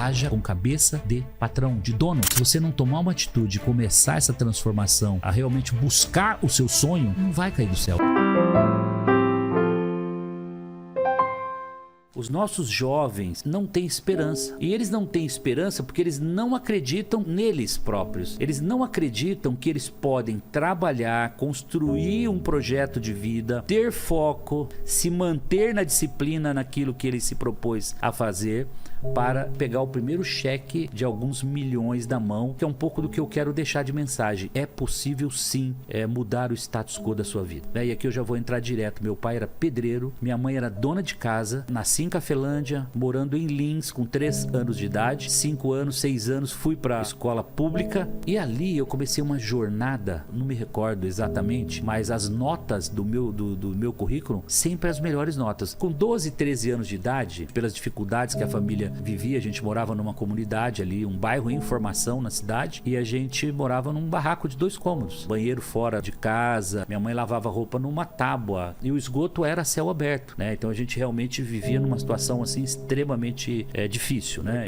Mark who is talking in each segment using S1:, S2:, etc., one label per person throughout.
S1: haja com cabeça de patrão, de dono. Se você não tomar uma atitude e começar essa transformação, a realmente buscar o seu sonho, não vai cair do céu. Os nossos jovens não têm esperança. E eles não têm esperança porque eles não acreditam neles próprios. Eles não acreditam que eles podem trabalhar, construir um projeto de vida, ter foco, se manter na disciplina naquilo que ele se propôs a fazer, para pegar o primeiro cheque de alguns milhões da mão, que é um pouco do que eu quero deixar de mensagem. É possível sim mudar o status quo da sua vida. E aqui eu já vou entrar direto. Meu pai era pedreiro, minha mãe era dona de casa, nasci em Cafelândia, morando em Lins com 3 anos de idade, 5 anos, 6 anos, fui para a escola pública e ali eu comecei uma jornada, não me recordo exatamente, mas as notas do meu currículo, sempre as melhores notas. Com 12, 13 anos de idade, pelas dificuldades que a família vivia, a gente morava numa comunidade ali, um bairro em formação na cidade, e a gente morava num barraco de 2 cômodos, banheiro fora de casa, minha mãe lavava roupa numa tábua e o esgoto era a céu aberto, né? Então a gente realmente vivia numa situação assim extremamente difícil, né?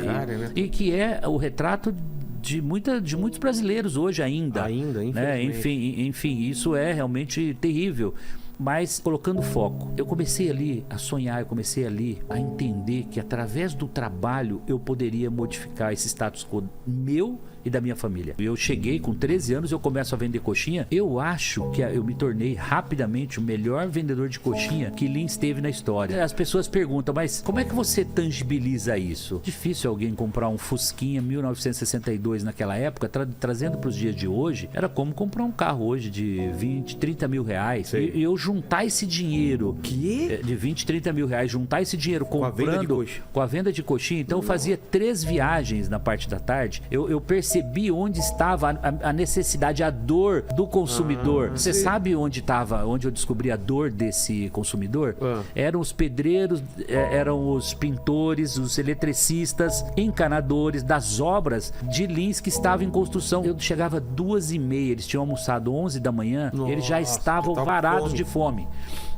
S1: E que é o retrato de muitos brasileiros hoje ainda, né? Enfim, isso é realmente terrível. Mas colocando foco, eu comecei ali a sonhar, eu comecei ali a entender que através do trabalho eu poderia modificar esse status quo meu e da minha família. Eu cheguei com 13 anos, eu começo a vender coxinha. Eu acho que eu me tornei rapidamente o melhor vendedor de coxinha que Lins teve na história. As pessoas perguntam, mas como é que você tangibiliza isso? Difícil alguém comprar um Fusquinha 1962 naquela época, trazendo para os dias de hoje, era como comprar um carro hoje de 20, 30 mil reais. E eu juntar esse dinheiro de 20, 30 mil reais, juntar esse dinheiro comprando com a venda de coxinha. Então eu fazia 3 viagens na parte da tarde. Eu percebi onde estava a necessidade, a dor do consumidor. Você sabe onde eu descobri a dor desse consumidor? Eram os pedreiros, eram os pintores, os eletricistas, encanadores das obras de Lins que estavam em construção. Eu chegava 2h30, eles tinham almoçado 11 da manhã, eles já estavam varados de fome.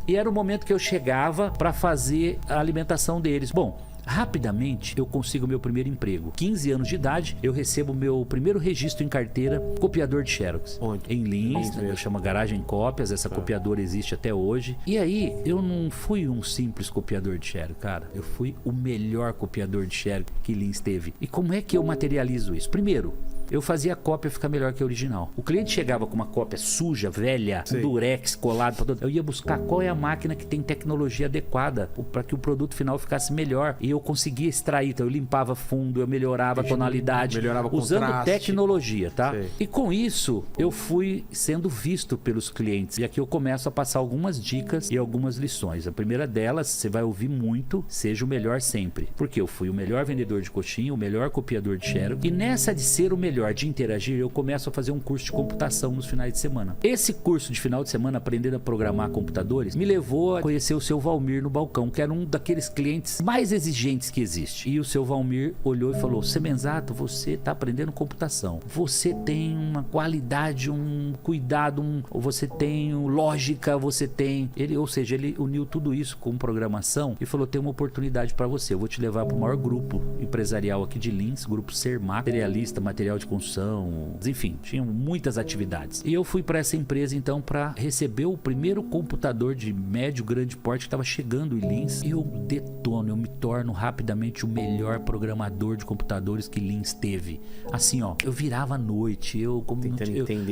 S1: E era o momento que eu chegava para fazer a alimentação deles. Bom, rapidamente eu consigo meu primeiro emprego. 15 anos de idade, eu recebo meu primeiro registro em carteira, copiador de Xerox. Onde? Em Lins, chama Garagem Cópias, essa copiadora existe até hoje. E aí, eu não fui um simples copiador de Xerox, cara. Eu fui o melhor copiador de Xerox que Lins teve. E como é que eu materializo isso? Primeiro, eu fazia a cópia ficar melhor que a original. O cliente chegava com uma cópia suja, velha, durex, colado, eu ia buscar qual é a máquina que tem tecnologia adequada para que o produto final ficasse melhor. E eu conseguia extrair, então eu limpava fundo, eu melhorava a tonalidade, usando tecnologia, tá? E com isso, eu fui sendo visto pelos clientes. E aqui eu começo a passar algumas dicas e algumas lições. A primeira delas, você vai ouvir muito, seja o melhor sempre. Porque eu fui o melhor vendedor de coxinha, o melhor copiador de Xerox. E nessa de ser o melhor, de interagir, eu começo a fazer um curso de computação nos finais de semana. Esse curso de final de semana, aprendendo a programar computadores, me levou a conhecer o seu Valmir no balcão, que era um daqueles clientes mais exigentes que existe. E o seu Valmir olhou e falou: Semenzato, você está aprendendo computação. Você tem uma qualidade, um cuidado, você tem lógica, você tem... Ou seja, ele uniu tudo isso com programação e falou: tem uma oportunidade para você. Eu vou te levar para o maior grupo empresarial aqui de Lins, grupo Sermac, materialista, material de construção, enfim, tinham muitas atividades. E eu fui para essa empresa então para receber o primeiro computador de médio, grande porte que estava chegando em Lins. Eu detono, eu me torno rapidamente o melhor programador de computadores que Lins teve. Assim, ó, eu virava à noite, eu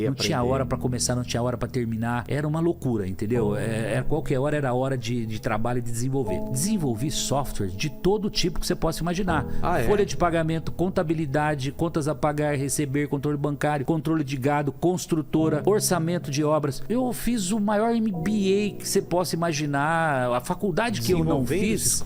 S1: não tinha hora para começar, não tinha hora para terminar, era uma loucura, entendeu? Qualquer hora era hora de trabalho e de desenvolver. Desenvolvi software de todo tipo que você possa imaginar. Folha de pagamento, contabilidade, contas a pagar, receber, controle bancário, controle de gado, construtora, orçamento de obras. Eu fiz o maior MBA que você possa imaginar. A faculdade que eu não fiz,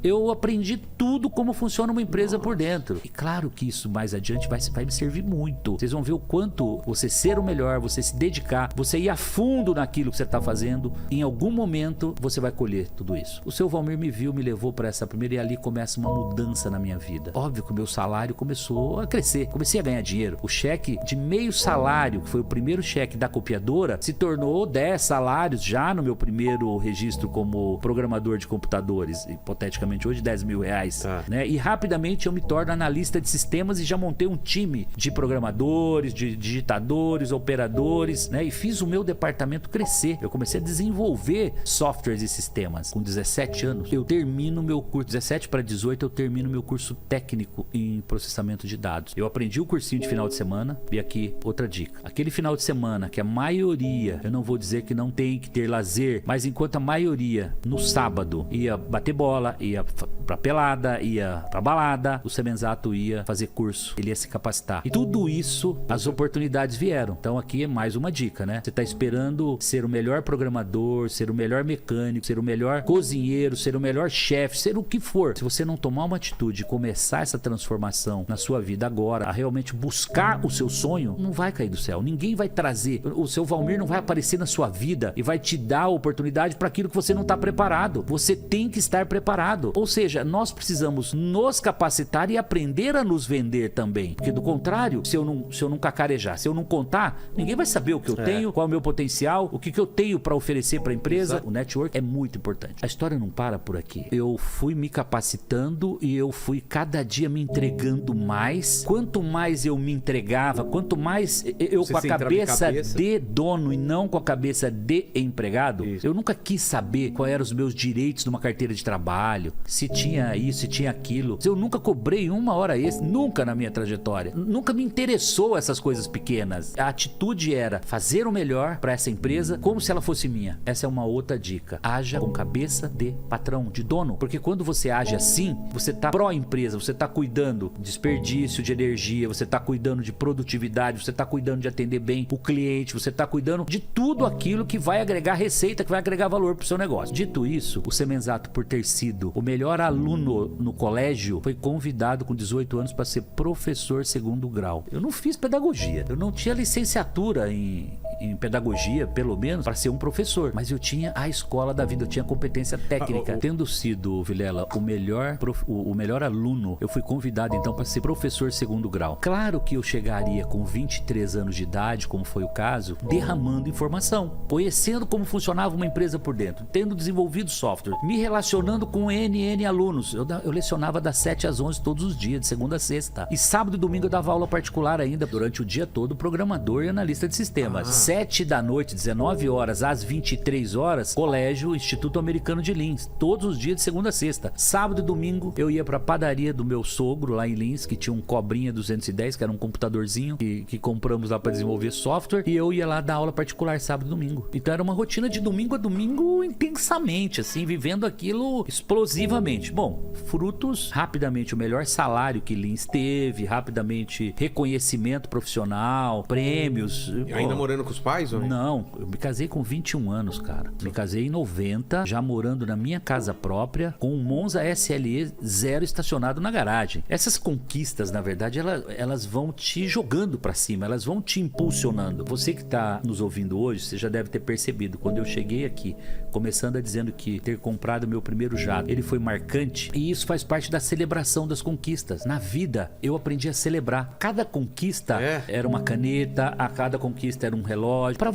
S1: eu aprendi tudo como funciona uma empresa por dentro. E claro que isso mais adiante vai me servir muito. Vocês vão ver o quanto você ser o melhor, você se dedicar, você ir a fundo naquilo que você está fazendo, em algum momento você vai colher tudo isso. O seu Valmir me viu, me levou para essa primeira, e ali começa uma mudança na minha vida. Óbvio que o meu salário começou a crescer, comecei a ganhar dinheiro. O cheque de meio salário, que foi o primeiro cheque da copiadora, se tornou 10 salários já no meu primeiro registro como programador de computadores, hipoteticamente justamente hoje, R$10.000, né? E rapidamente eu me torno analista de sistemas e já montei um time de programadores, de digitadores, operadores, né? E fiz o meu departamento crescer. Eu comecei a desenvolver softwares e sistemas. Com 17 anos, eu termino meu curso, 17 para 18, eu termino meu curso técnico em processamento de dados. Eu aprendi o cursinho de final de semana. E aqui, outra dica. Aquele final de semana que a maioria, eu não vou dizer que não tem que ter lazer, mas enquanto a maioria, no sábado, ia bater bola, ia pra pelada, ia pra balada, o Semenzato ia fazer curso, ele ia se capacitar. E tudo isso, as oportunidades vieram. Então aqui é mais uma dica, né? Você tá esperando ser o melhor programador, ser o melhor mecânico, ser o melhor cozinheiro, ser o melhor chefe, ser o que for. Se você não tomar uma atitude e começar essa transformação na sua vida agora, a realmente buscar o seu sonho, não vai cair do céu. Ninguém vai trazer, o seu Valmir não vai aparecer na sua vida e vai te dar a oportunidade para aquilo que você não está preparado. Você tem que estar preparado. Ou seja, nós precisamos nos capacitar e aprender a nos vender também. Porque do contrário, se eu não cacarejar, se eu não contar, ninguém vai saber o que eu tenho, qual é o meu potencial, o que eu tenho para oferecer para a empresa. Exato. O network é muito importante. A história não para por aqui. Eu fui me capacitando e eu fui cada dia me entregando mais. Quanto mais eu me entregava, quanto mais eu com a cabeça de dono e não com a cabeça de empregado, eu nunca quis saber quais eram os meus direitos numa carteira de trabalho, se tinha isso, se tinha aquilo. Eu nunca cobrei uma hora extra, nunca na minha trajetória. Nunca me interessou essas coisas pequenas. A atitude era fazer o melhor para essa empresa como se ela fosse minha. Essa é uma outra dica. Haja com cabeça de patrão, de dono. Porque quando você age assim, você tá pró-empresa, você tá cuidando de desperdício de energia, você tá cuidando de produtividade, você tá cuidando de atender bem o cliente, você tá cuidando de tudo aquilo que vai agregar receita, que vai agregar valor pro seu negócio. Dito isso, o Semenzato, por ter sido o melhor aluno no colégio, foi convidado com 18 anos para ser professor segundo grau. Eu não fiz pedagogia, eu não tinha licenciatura em pedagogia, pelo menos, para ser um professor, mas eu tinha a escola da vida, eu tinha competência técnica. Tendo sido, Vilela, o melhor aluno, eu fui convidado então para ser professor segundo grau. Claro que eu chegaria com 23 anos de idade, como foi o caso, derramando informação, conhecendo como funcionava uma empresa por dentro, tendo desenvolvido software, me relacionando com N alunos. Eu lecionava das 7 às 11 todos os dias, de segunda a sexta. E sábado e domingo eu dava aula particular ainda, durante o dia todo, programador e analista de sistemas. 7 da noite, 19 horas às 23 horas, colégio Instituto Americano de Lins, todos os dias de segunda a sexta. Sábado e domingo eu ia pra padaria do meu sogro lá em Lins, que tinha um Cobrinha 210, que era um computadorzinho que compramos lá para desenvolver software, e eu ia lá dar aula particular sábado e domingo. Então era uma rotina de domingo a domingo intensamente, assim, vivendo aquilo explosivamente. Bom, frutos, rapidamente o melhor salário que Lins teve, rapidamente reconhecimento profissional, prêmios.
S2: E ainda morando com os pais, ou
S1: não? Eu me casei com 21 anos, cara. Me casei em 90, já morando na minha casa própria, com um Monza SLE 0 estacionado na garagem. Essas conquistas, na verdade, elas vão te jogando pra cima, elas vão te impulsionando. Você que tá nos ouvindo hoje, você já deve ter percebido, quando eu cheguei aqui, começando a dizendo que ter comprado meu primeiro jato, ele foi marcante, e isso faz parte da celebração das conquistas. Na vida, eu aprendi a celebrar. Cada conquista era uma caneta, a cada conquista era um relógio, pra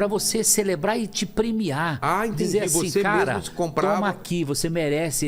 S1: você celebrar e te premiar.
S2: Entendi.
S1: Dizer assim,
S2: você
S1: cara,
S2: mesmo comprava...
S1: toma aqui, você merece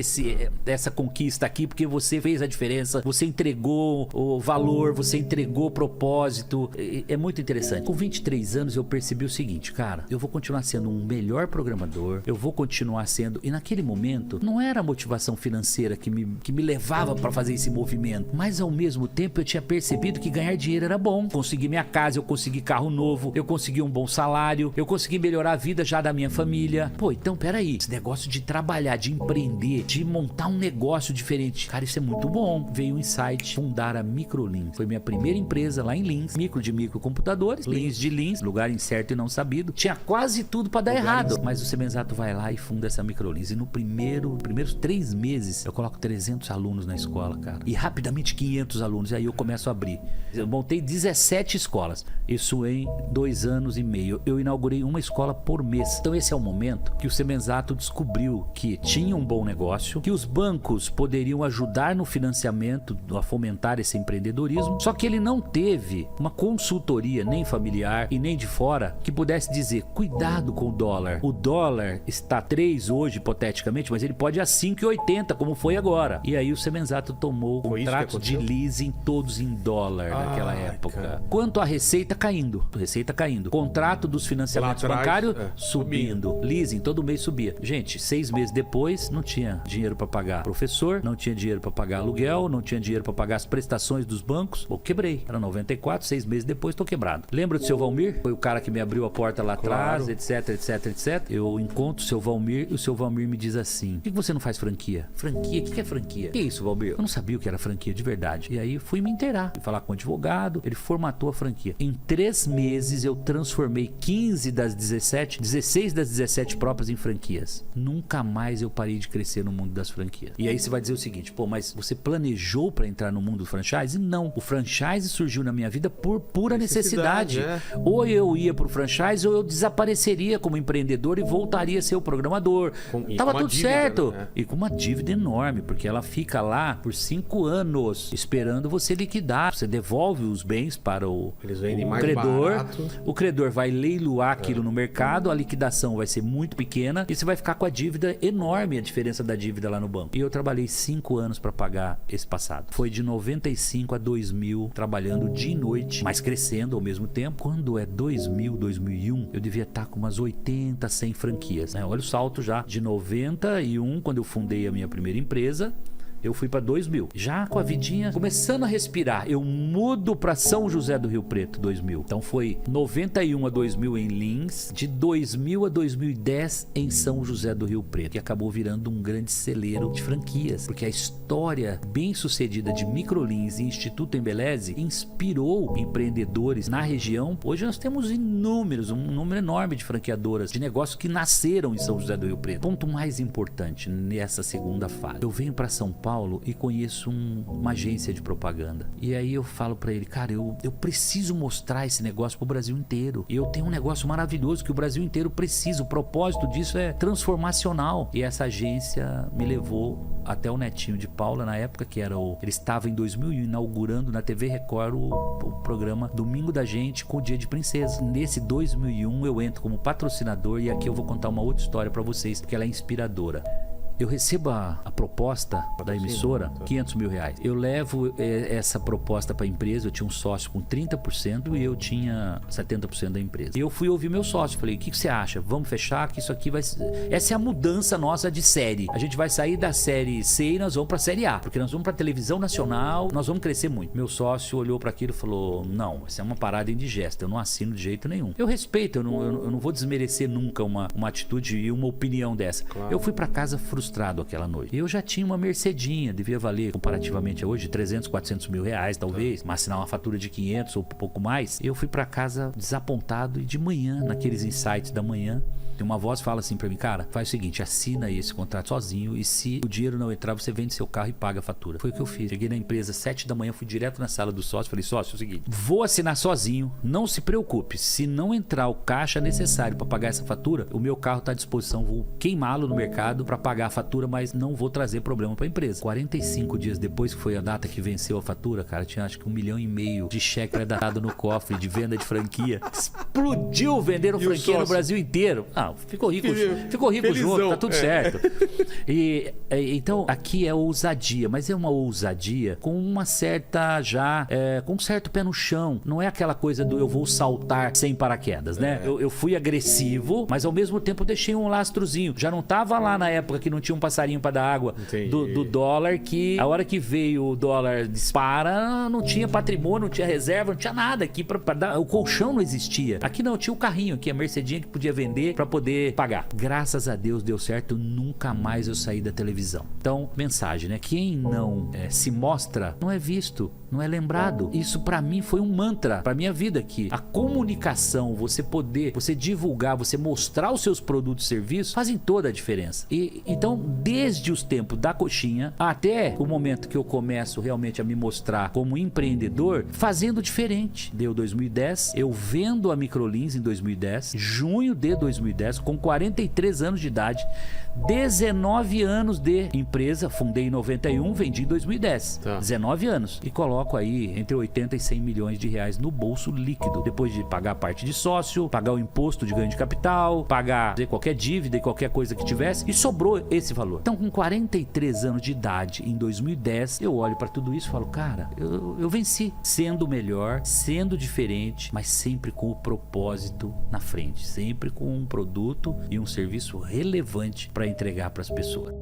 S1: essa conquista aqui, porque você fez a diferença, você entregou o valor, você entregou o propósito. É muito interessante. Com 23 anos eu percebi o seguinte, cara, eu vou continuar sendo um melhor programador, eu vou continuar sendo, e naquele momento não era a motivação financeira que me levava para fazer esse movimento, mas ao mesmo tempo eu tinha percebido que ganhar dinheiro era bom. Consegui minha casa, eu consegui carro novo, eu consegui um bom salário, eu consegui melhorar a vida já da minha família. Pô, então peraí, esse negócio de trabalhar, de empreender, de montar um negócio diferente, cara, isso é muito bom. Veio um insight, fundar a Microlins. Foi minha primeira empresa lá em Lins, microcomputadores, Lins de Lins, lugar incerto e não sabido. Tinha quase tudo pra dar errado, mas o Semenzato vai lá e funda essa Microlins. E no primeiros 3 meses, eu coloco 300 alunos na escola, cara. E rapidamente 500 alunos. E aí eu começo a abrir. Eu montei 17 escolas. Isso em 2 anos e meio. Eu inaugurei uma escola por mês. Então esse é o momento que o Semenzato descobriu que tinha um bom negócio, que os bancos poderiam ajudar no financiamento, a fomentar esse empreendedorismo. Só que ele não teve uma consultoria, nem familiar e nem de fora, que pudesse dizer, cuidado com o dólar. O dólar dólar está 3 hoje, hipoteticamente, mas ele pode ir a 5,80, como foi agora. E aí o Semenzato tomou contratos de leasing todos em dólar naquela época. Cara. Quanto à receita caindo. Contrato dos financiamentos bancários subindo. Leasing todo mês subia. Gente, 6 meses depois não tinha dinheiro para pagar professor, não tinha dinheiro para pagar aluguel, não tinha dinheiro para pagar as prestações dos bancos. Eu quebrei. Era 94, 6 meses depois tô quebrado. Lembra do seu Valmir? Foi o cara que me abriu a porta lá atrás, etc. Eu encontro o seu Valmir e o seu Valmir me diz assim: por que você não faz franquia? Franquia? O que é franquia? Que é isso, Valmir? Eu não sabia o que era franquia de verdade. E aí fui me inteirar, fui falar com o advogado, ele formatou a franquia. Em 3 meses eu transformei 16 das 17 próprias em franquias. Nunca mais eu parei de crescer no mundo das franquias. E aí você vai dizer o seguinte: pô, mas você planejou para entrar no mundo do franchise? Não. O franchise surgiu na minha vida por pura necessidade. Ou eu ia pro franchise ou eu desapareceria como empreendedor e voltaria a ser o programador. Tava tudo certo. Né? E com uma dívida enorme, porque ela fica lá por 5 anos esperando você liquidar. Você devolve os bens para o credor. Barato. O credor vai leiloar aquilo no mercado, a liquidação vai ser muito pequena e você vai ficar com a dívida enorme, a diferença da dívida lá no banco. E eu trabalhei 5 anos para pagar esse passado. Foi de 95 a 2000 trabalhando dia e noite, mas crescendo ao mesmo tempo. Quando é 2000, 2001, eu devia estar com umas 80, 100 franquias, né? Olha o salto já de 91, quando eu fundei a minha primeira empresa. Eu fui para 2000. Já com a vidinha começando a respirar, eu mudo para São José do Rio Preto, 2000. Então foi 91 a 2000 em Lins, de 2000 a 2010 em São José do Rio Preto, que acabou virando um grande celeiro de franquias, porque a história bem sucedida de Microlins e Instituto Embeleze inspirou empreendedores na região. Hoje nós temos inúmeros, um número enorme de franqueadoras de negócios que nasceram em São José do Rio Preto. Ponto mais importante nessa segunda fase: eu venho para São Paulo e conheço uma agência de propaganda. E aí eu falo pra ele: cara, eu preciso mostrar esse negócio pro Brasil inteiro. E eu tenho um negócio maravilhoso que o Brasil inteiro precisa. O propósito disso é transformacional. E essa agência me levou até o Netinho de Paula, na época que era ele estava em 2000 inaugurando na TV Record o programa Domingo da Gente com o Dia de Princesa. Nesse 2001 eu entro como patrocinador e aqui eu vou contar uma outra história pra vocês, porque ela é inspiradora. Eu recebo a proposta da emissora, R$500 mil. Eu levo essa proposta para a empresa. Eu tinha um sócio com 30% e eu tinha 70% da empresa. E eu fui ouvir meu sócio. Falei: o que você acha? Vamos fechar que isso aqui vai ser... Essa é a mudança nossa de série. A gente vai sair da série C e nós vamos para a série A. Porque nós vamos para televisão nacional, nós vamos crescer muito. Meu sócio olhou para aquilo e falou: não, isso é uma parada indigesta. Eu não assino de jeito nenhum. Eu respeito, eu não vou desmerecer nunca uma atitude e uma opinião dessa. Claro. Eu fui para casa frustrado aquela noite. Eu já tinha uma Mercedinha, devia valer comparativamente a hoje 300, 400 mil reais talvez, mas assinar uma fatura de 500 ou pouco mais. Eu fui para casa desapontado e de manhã, naqueles insights da manhã, tem uma voz que fala assim pra mim: cara, faz o seguinte, assina aí esse contrato sozinho e se o dinheiro não entrar, você vende seu carro e paga a fatura. Foi o que eu fiz. Cheguei na empresa 7 da manhã, fui direto na sala do sócio, falei: sócio, é o seguinte, vou assinar sozinho, não se preocupe, se não entrar o caixa necessário para pagar essa fatura, o meu carro tá à disposição, vou queimá-lo no mercado para pagar a fatura, mas não vou trazer problema pra empresa. 45 dias depois, que foi a data que venceu a fatura, cara, tinha acho que 1,5 milhão de cheque predado no cofre de venda de franquia. Explodiu, venderam franquia no Brasil inteiro. Ah, ficou rico felizão. Junto, tá tudo certo. Então, aqui é ousadia, mas é uma ousadia com uma certa com um certo pé no chão. Não é aquela coisa do eu vou saltar sem paraquedas, né? Eu fui agressivo, mas ao mesmo tempo deixei um lastrozinho. Já não tava lá na época que não tinha um passarinho para dar água do dólar, que a hora que veio o dólar dispara, não tinha patrimônio, não tinha reserva, não tinha nada aqui para dar. O colchão não existia. Aqui não, tinha o carrinho aqui, a Mercedinha que podia vender para poder pagar. Graças a Deus deu certo, nunca mais eu saí da televisão. Então, mensagem, né? Quem não se mostra, não é visto, não é lembrado. Isso para mim foi um mantra para minha vida aqui. A comunicação, você divulgar, você mostrar os seus produtos e serviços, fazem toda a diferença. E então, desde os tempos da coxinha até o momento que eu começo realmente a me mostrar como empreendedor, fazendo diferente. Deu 2010, eu vendo a Microlins em 2010, junho de 2010, com 43 anos de idade, 19 anos de empresa, fundei em 91, vendi em 2010.
S2: Tá.
S1: 19 anos. E coloco aí entre 80 e 100 milhões de reais no bolso líquido, depois de pagar a parte de sócio, pagar o imposto de ganho de capital, pagar qualquer dívida e qualquer coisa que tivesse, e sobrou esse valor. Então, com 43 anos de idade, em 2010, eu olho para tudo isso e falo, cara, eu venci, sendo melhor, sendo diferente, mas sempre com o propósito na frente, sempre com um produto e um serviço relevante para entregar para as pessoas.